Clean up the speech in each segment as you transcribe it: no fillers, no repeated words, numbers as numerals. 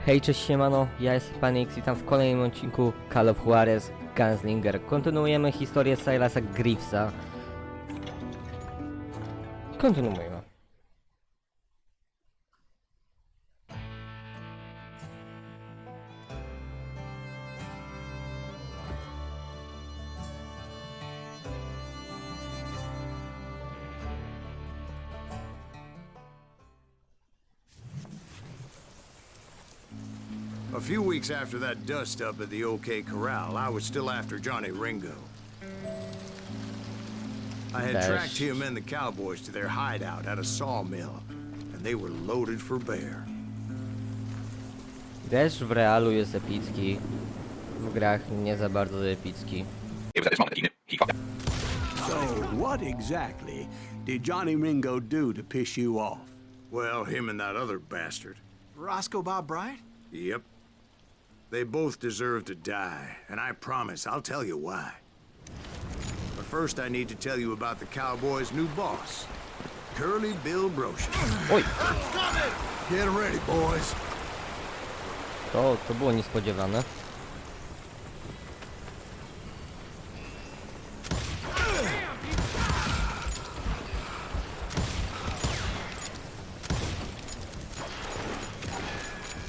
Hej, cześć, siemano, ja jestem Pan X, witam w kolejnym odcinku Call of Juarez Gunslinker. Kontynuujemy historię Silasa Grievesa. Kontynuujemy. A few weeks after that dust-up at the OK Corral, I was still after Johnny Ringo. I had tracked him and the cowboys to their hideout at a sawmill, and they were loaded for bear. Deszcz w realu jest epicki, w grach nie za bardzo epicki. So, what exactly did Johnny Ringo do to piss you off? Well, him and that other bastard. Roscoe Bob Bryant? Yep. They both deserve to die, and I promise I'll tell you why. But first I need to tell you about the Cowboys' new boss, Curly Bill Brocious. Oj! Get ready, boys. To było niespodziewane.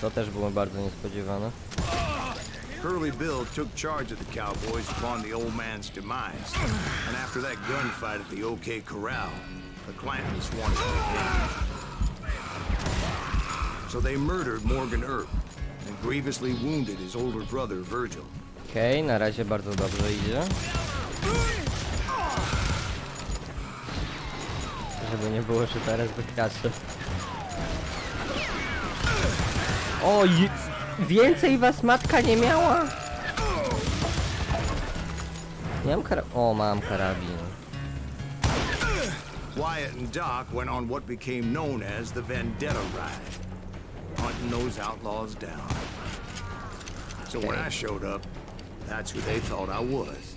To też było bardzo niespodziewane. Curly Bill took charge of the Cowboys upon the old man's demise. And after that gunfight at the OK Corral, the Clantons wanted revenge. So they murdered Morgan Earp and grievously wounded his older brother, Virgil. Okej, na razie bardzo dobrze idzie. Żeby nie było, że teraz wykraczę. Oj! Więcej was matka nie miała? Nie mam O, mam karabin. Wyatt and Doc went on what became known as the Vendetta Ride, hunting those outlaws down. So when I showed up, that's who they thought I was.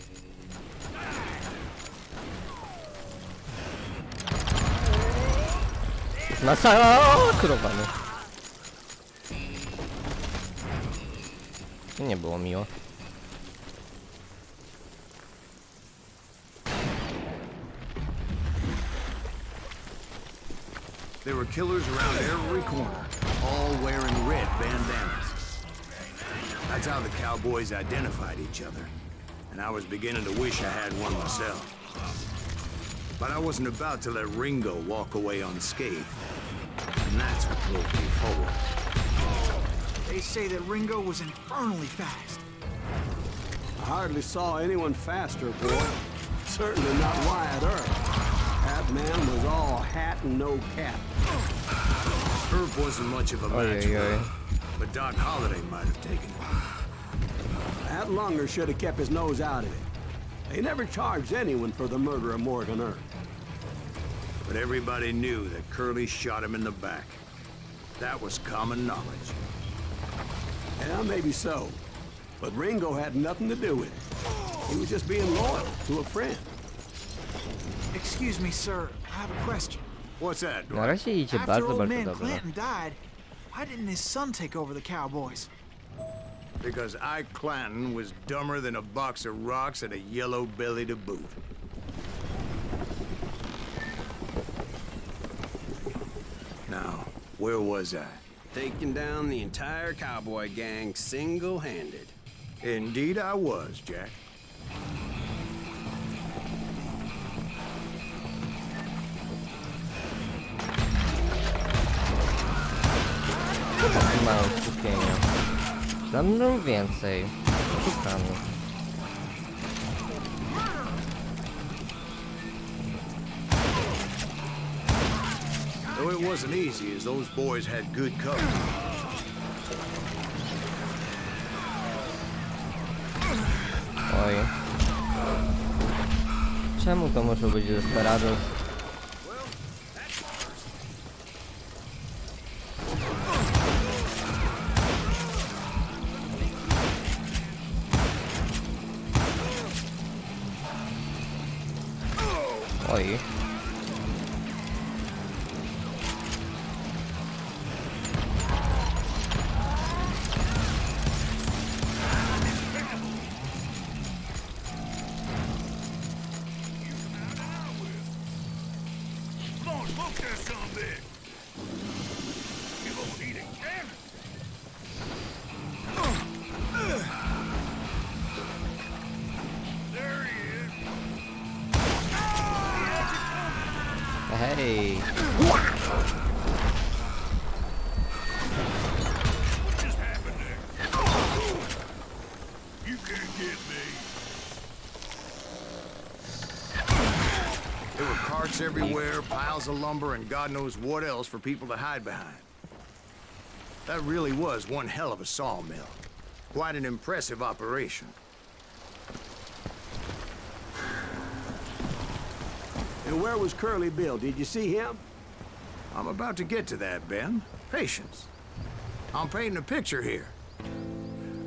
Masakrowany. Nie było miło. There were killers around every corner, all wearing red bandanas. That's how the Cowboys identified each other, and I was beginning to wish I had one myself. But I wasn't about to let Ringo walk away unscathed, and that's what drove me forward. They say that Ringo was infernally fast. I hardly saw anyone faster, boy. Certainly not Wyatt Earp. That man was all hat and no cap. Earp wasn't much of a match for him, but Doc Holliday might have taken him. That Lunger should have kept his nose out of it. They never charged anyone for the murder of Morgan Earp. But everybody knew that Curly shot him in the back. That was common knowledge. Yeah, maybe so. But Ringo had nothing to do with it. He was just being loyal to a friend. Excuse me, sir. I have a question. What's that, Na Dwight? razie idzie After bardzo, old bardzo man dobrze. Clanton died, why didn't his son take over the Cowboys? Because Ike Clanton was dumber than a box of rocks and a yellow belly to boot. Now, where was I? Taking down the entire cowboy gang single-handed. Indeed I was, Jack. Mało skupienia. Za mną więcej. Szukamy. Though it wasn't easy, as those boys had good cover. Oj. Czemu to może być Desperados? Oj. Hey. You can't get me. There were carts everywhere, piles of lumber, and God knows what else for people to hide behind. That really was one hell of a sawmill. Quite an impressive operation. And where was Curly Bill? Did you see him? I'm about to get to that, Ben. Patience. I'm painting a picture here.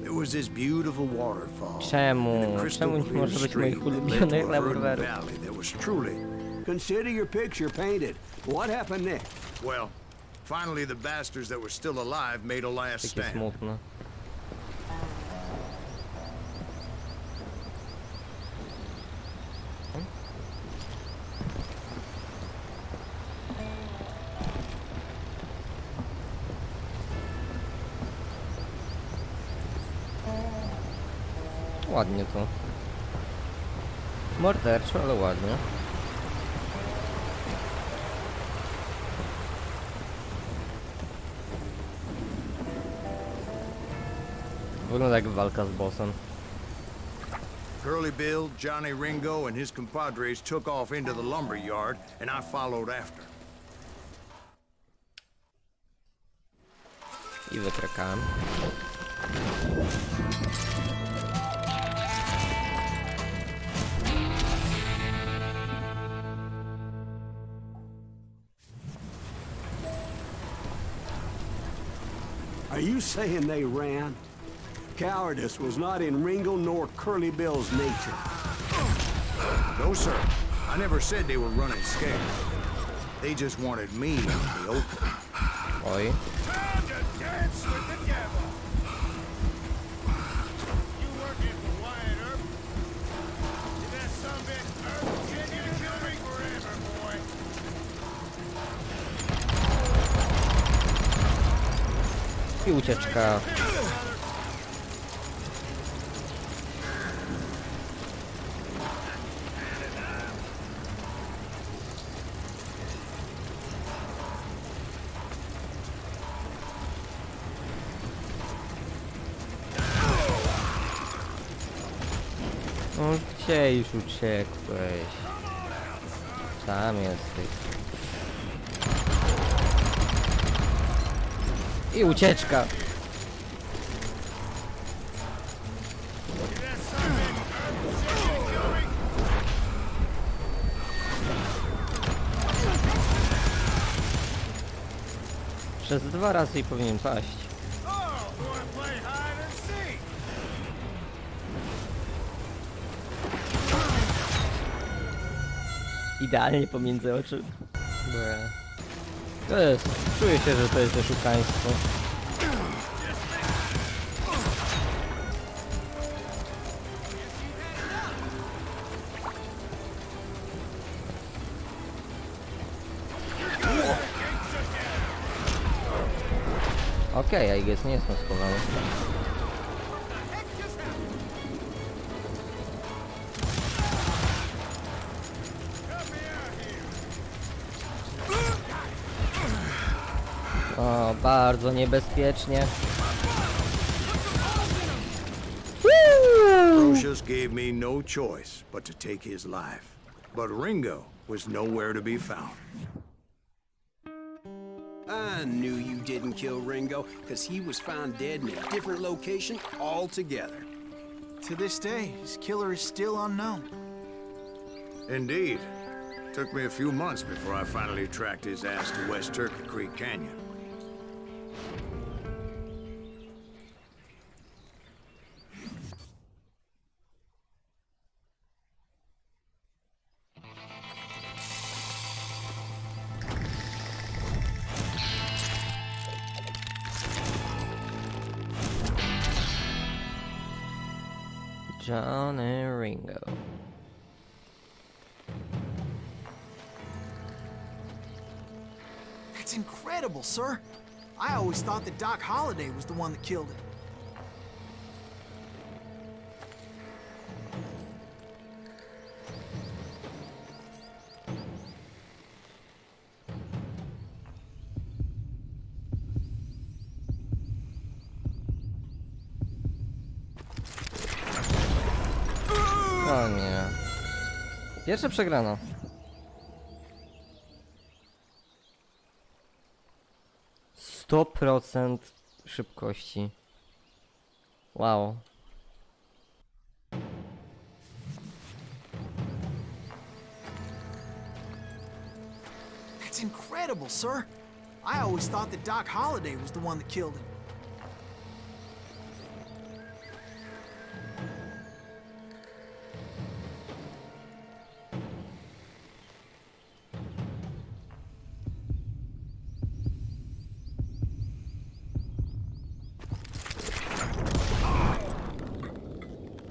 There was this beautiful waterfall. Czemu? and a crystal Czemu nie clear może być stream moich that led to ulubionych a verdant rewolwerów? valley that was truly... Consider your picture painted. What happened next? Well, finally the bastards that were still alive made a last Takie stand. smutne. Ładnie to. Morderczo, ale ładnie. Wygląda jak walka z bossem. Curly Bill, Johnny Ringo, and his compadres took off into the lumber yard, and I followed after. I wykrakałem. Are you saying they ran? Cowardice was not in Ringo nor Curly Bill's nature. No, sir. I never said they were running scared. They just wanted me in the open. Oj. Time to dance with the devil. You working for Wyatt Earp? Is that some bit Earp shit you kill me forever, boy? I ucieczka. No gdzie już uciekłeś? Tam jesteś. I ucieczka. Przez 2 razy i powinien paść. Idealnie pomiędzy oczy. To jest. Czuję się, że to jest oszukaństwo. Okej, I guess nie jestem schowany. O, bardzo niebezpiecznie. Brocious gave me no choice but to take his life. But Ringo was nowhere to be found. I knew you didn't kill Ringo, because he was found dead in a different location altogether. To this day, his killer is still unknown. Indeed. Took me a few months before I finally tracked his ass to West Turkey Creek Canyon. Johnny Ringo. That's incredible, sir. I always thought that Doc Holliday was the one that killed him. O nie. Pierwsze przegrano. Sto procent szybkości. Wow. That's incredible, sir. I always thought that Doc Holliday was the one that killed him.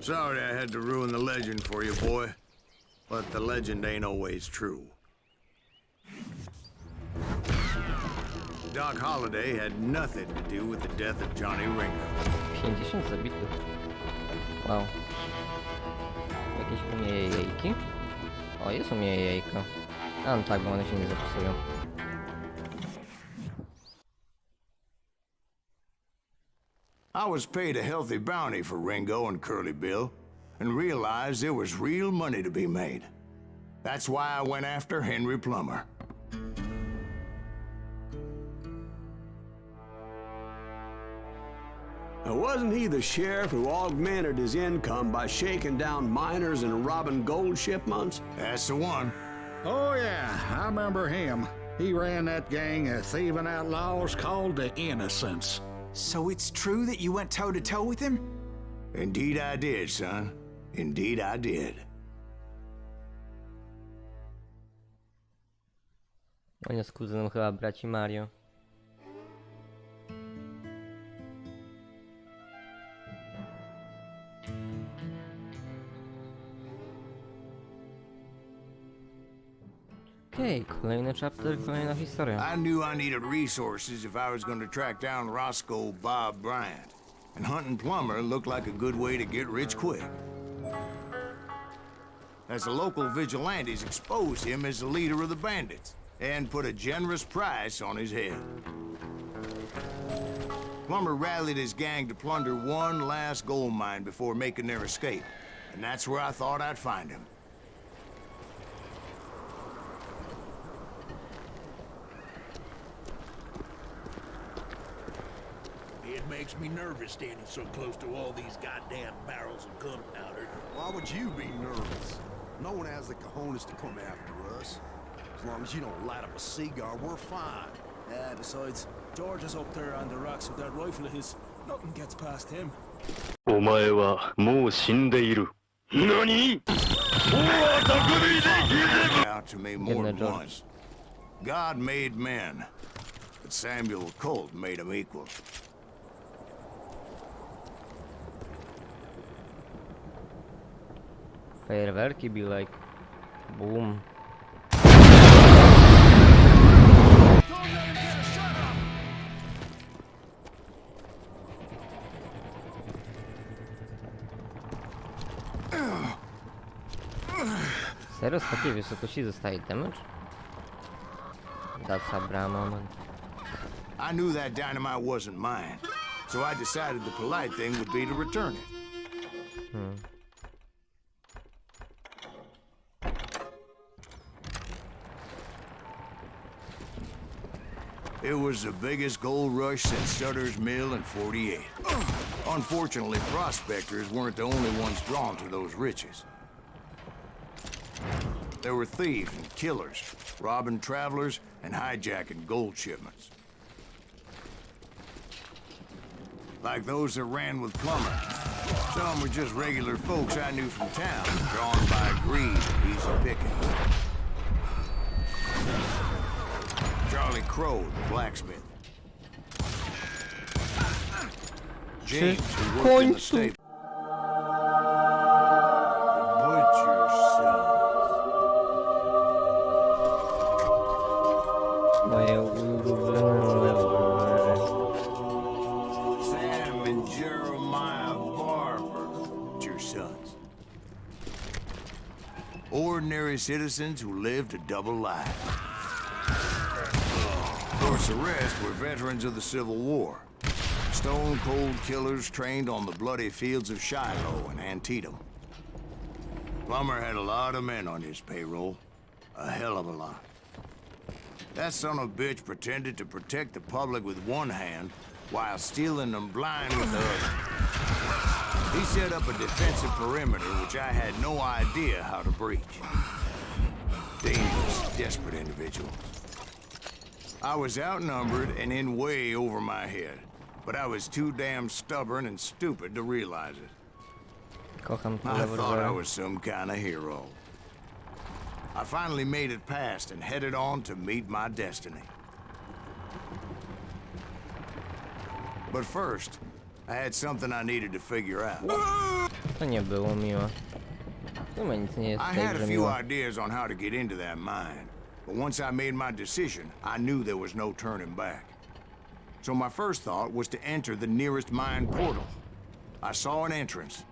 Sorry I had to ruin the legend for you, boy. But the legend ain't always true. Doc Holliday had nothing to do with the death of Johnny Ringo. 50 zabitych. Wow. Jakieś umieje jajki? O, jest umieje jajka. A no tak, bo one się nie zapisują. I was paid a healthy bounty for Ringo and Curly Bill, and realized there was real money to be made. That's why I went after Henry Plummer. Now, wasn't he the sheriff who augmented his income by shaking down miners and robbing gold shipments? That's the one. Oh, yeah, I remember him. He ran that gang of thieving outlaws called the Innocents. So it's true that you went toe-to-toe with him? Indeed I did, son. Indeed I did. On jest kuzynem chyba braci Mario. Okej, kolejny chapter, kolejna historia. I knew I needed resources if I was going to track down Roscoe Bob Bryant. And hunting Plummer looked like a good way to get rich quick. As the local vigilantes exposed him as the leader of the bandits and put a generous price on his head. Plummer rallied his gang to plunder one last gold mine before making their escape. And that's where I thought I'd find him. It makes me nervous standing so close to all these goddamn barrels of gunpowder. Why would you be nervous? No one has the cojones to come after us. As long as you don't light up a cigar, we're fine. Yeah, besides, George is up there on the rocks with that rifle of his. Nothing gets past him. お前はもう死んでいる。何？ Out to me more than once. God made men, but Samuel Colt made them equal. Fajerwerki be like... Boom. Serio z takiej wysokości zostaje damage? That's a bra moment. I knew that dynamite wasn't mine, so I decided the polite thing would be to return it. It was the biggest gold rush since Sutter's Mill in '48. Unfortunately, prospectors weren't the only ones drawn to those riches. There were thieves and killers, robbing travelers and hijacking gold shipments. Like those that ran with Plummer. Some were just regular folks I knew from town, drawn by greed and easy pickings. Charlie Crow, the blacksmith. James, who worked in the stable. The butcher's son. Moje ulubione. Ordinary citizens who lived a double life. Of course, the rest were veterans of the Civil War. Stone-cold killers trained on the bloody fields of Shiloh and Antietam. Plummer had a lot of men on his payroll. A hell of a lot. That son of a bitch pretended to protect the public with one hand while stealing them blind with the other. He set up a defensive perimeter which I had no idea how to breach. Dangerous, desperate individuals. I was outnumbered and in way over my head, but I was too damn stubborn and stupid to realize it. Kocham te I thought I rewolwery. was some kind of hero. I finally made it past and headed on to meet my destiny. But first, I had something I needed to figure out. To nie było miłe. Chyba nic nie jest I w tej had a grze few miłe. ideas on how to get into that mine, but once I made my decision, I knew there was no turning back. So my first thought was to enter the nearest mine portal. I saw an entrance.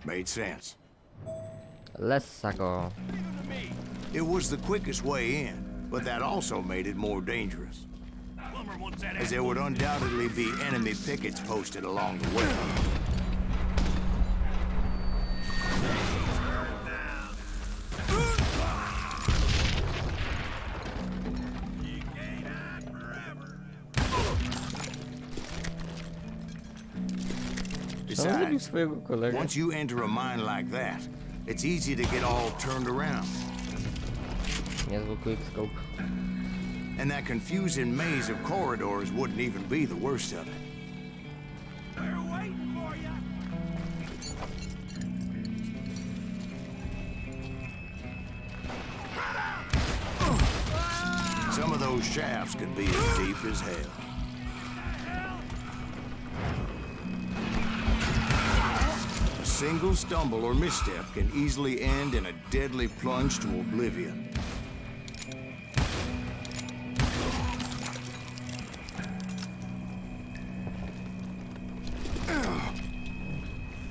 Made sense. Lessa go. It was the quickest way in, but that also made it more dangerous, as there would undoubtedly be enemy pickets posted along the way. On zabił Besides, swojego kolegę. once you enter a mine like that, it's easy to get all turned around. Niezły quickscope. And that confusing maze of corridors wouldn't even be the worst of it. Some of those shafts could be as deep as hell. A single stumble or misstep can easily end in a deadly plunge to oblivion.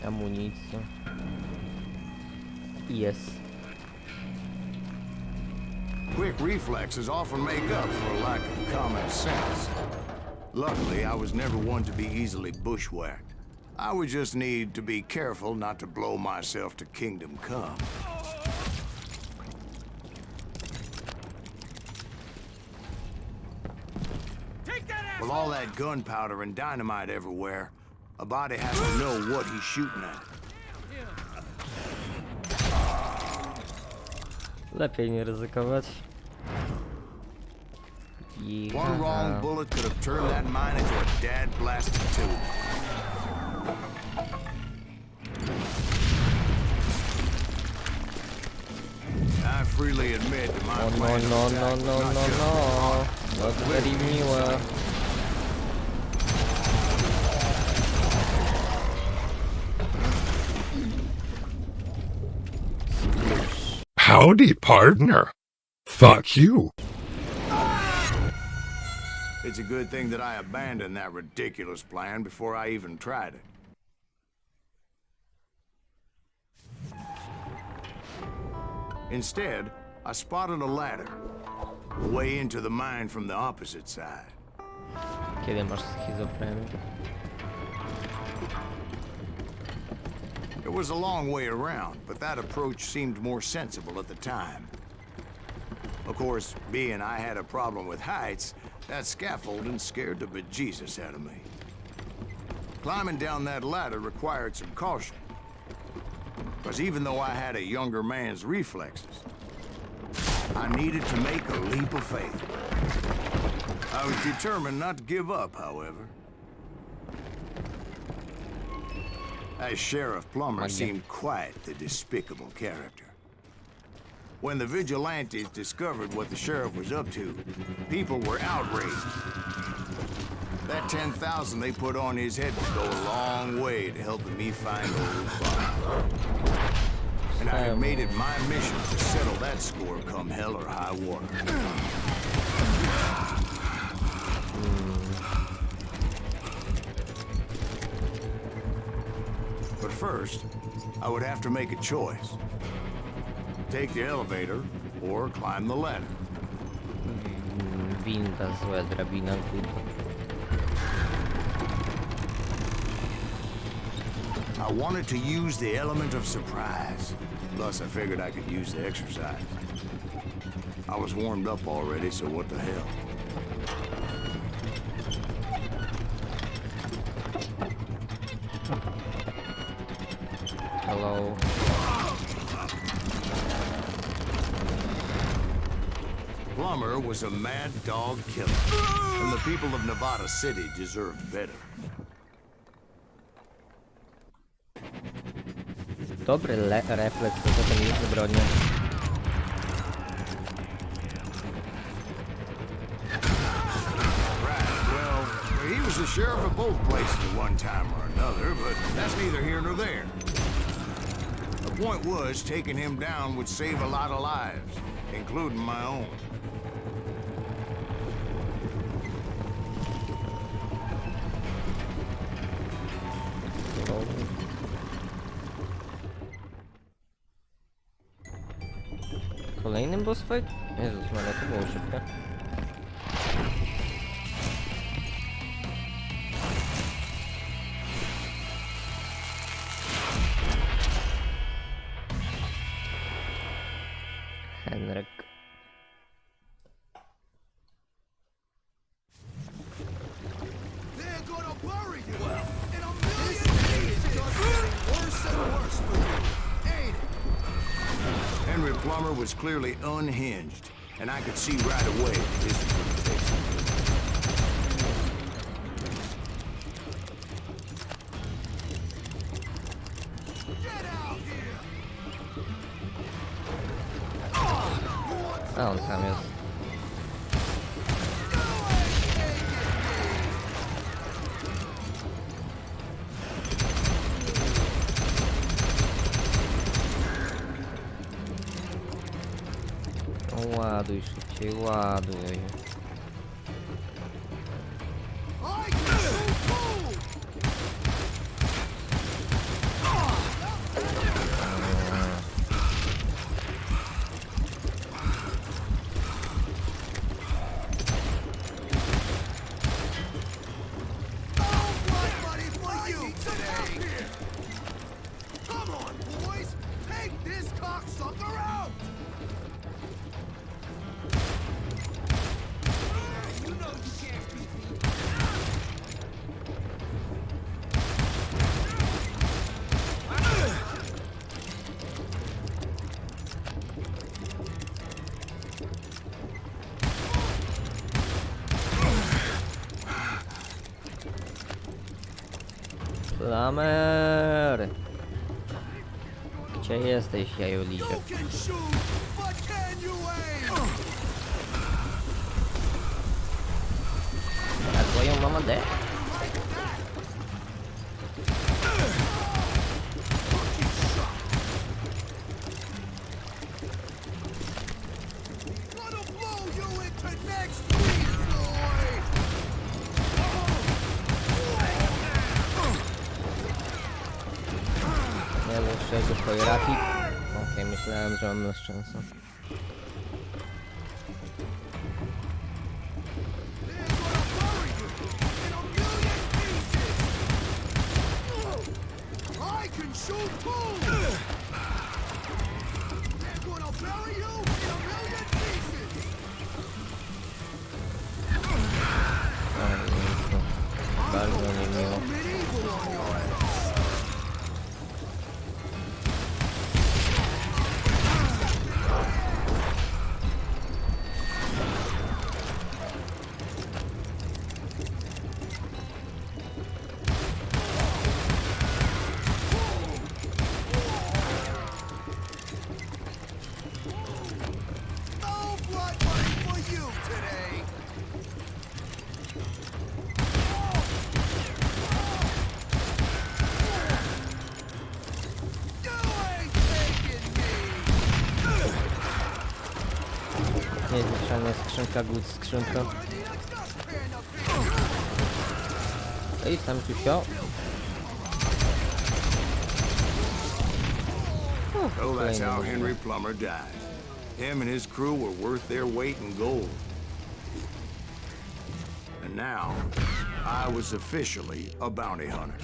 Amunicja. Jest. Quick reflexes often make up for a lack of common sense. Luckily, I was never one to be easily bushwhacked. I would just need to be careful not to blow myself to kingdom come. With all that gunpowder and dynamite everywhere, a body has to know what he's shooting at. Lepiej nie ryzykować. One wrong bullet could have turned that mine into a dad-blasted tube. I freely admit that my No, plan of no, attack no, was no, not no, just no. but To very miłe. Howdy, partner. Fuck you. It's a good thing that I abandoned that ridiculous plan before I even tried it. Instead, I spotted a ladder, a way into the mine from the opposite side. Kiedy masz schizofrenię? It was a long way around, but that approach seemed more sensible at the time. Of course, being I had a problem with heights, that scaffolding scared the bejesus out of me. Climbing down that ladder required some caution, because even though I had a younger man's reflexes, I needed to make a leap of faith. I was determined not to give up, however. As Sheriff Plummer seemed quite the despicable character. When the vigilantes discovered what the sheriff was up to, people were outraged. That 10,000 they put on his head would go a long way to helping me find old Bob. And I had made it my mission to settle that score come hell or high water. But first, I would have to make a choice. Take the elevator or climb the ladder. Winda, złe, drabina, kurde. I wanted to use the element of surprise. Plus, I figured I could use the exercise. I was warmed up already, so what the hell? Hello. Plummer was a mad dog killer, and the people of Nevada City deserved better. Dobry refleks, to potem jest bronię. He was the sheriff of both places at one time or another, but that's neither here nor there. The point was, taking him down would save a lot of lives, including my own. Kolejny boss fight? Jezus, ale to było szybko. Henryk. They're gonna bury you. Well, in a million days, it's getting worse and worse for you, ain't it? Henry Plummer was clearly unhinged, and I could see right away his reputation. Get out here! A on tam jest. No ładuj szybciej, ładuj. I can shoot too! Come on, boys! Take this cocksucker out! You know you can't beat me. Plummer! Gdzie jesteś, jajolizie? You can shoot, but can you aim? A twoją mamę de? Gonna blow you into next week, boy! Nie wiem, czego twoi raki. Okej, myślałem, że mam na szczęście. I can shoot too! They're gonna bury you in a million pieces! Bardzo niemiło. Medieval on your ass! No blood money for you today! You ain't taking me! Niezniszczalna skrzynka, good skrzynka. Gonna need a dustpan up here! Ej, tam tu sio. So that's kolejny how mózg. Henry Plummer died. Him and his crew were worth their weight in gold. And now, I was officially a bounty hunter.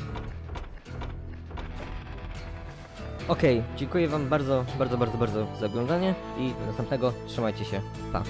Okej, dziękuję wam bardzo za oglądanie i do następnego. Trzymajcie się. Pa.